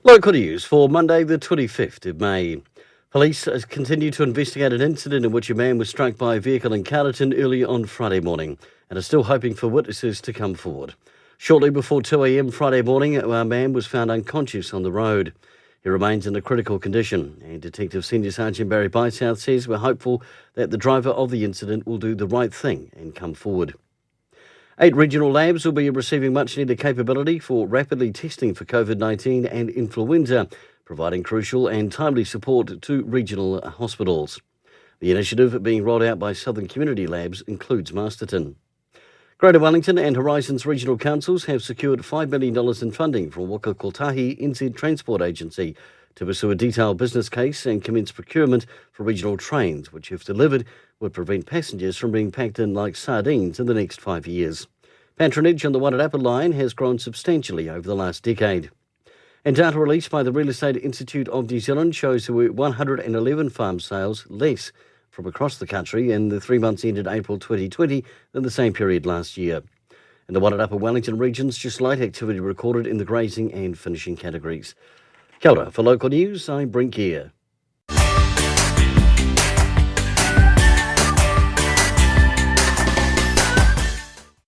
Local news for Monday, the 25th of May. Police continue to investigate an incident in which a man was struck by a vehicle in Carterton early on Friday morning and are still hoping for witnesses to come forward. Shortly before 2 a.m. Friday morning, a man was found unconscious on the road. He remains in a critical condition, and Detective Senior Sergeant Barry Bysouth says we're hopeful that the driver of the incident will do the right thing and come forward. 8 regional labs will be receiving much needed capability for rapidly testing for COVID-19 and influenza, providing crucial and timely support to regional hospitals. The initiative being rolled out by Southern Community Labs includes Masterton. Greater Wellington and Horizons Regional Councils have secured $5 million in funding from Waka Kotahi NZ Transport Agency to pursue a detailed business case and commence procurement for regional trains, which, if delivered, would prevent passengers from being packed in like sardines in the next 5 years. Patronage on the Wairarapa line has grown substantially over the last decade. And data released by the Real Estate Institute of New Zealand shows there were 111 farm sales less from across the country in the 3 months ended April 2020 than the same period last year. In the Wairarapa Wellington regions, just light activity recorded in the grazing and finishing categories. Kia ora. For local news, I'm Brent Gare.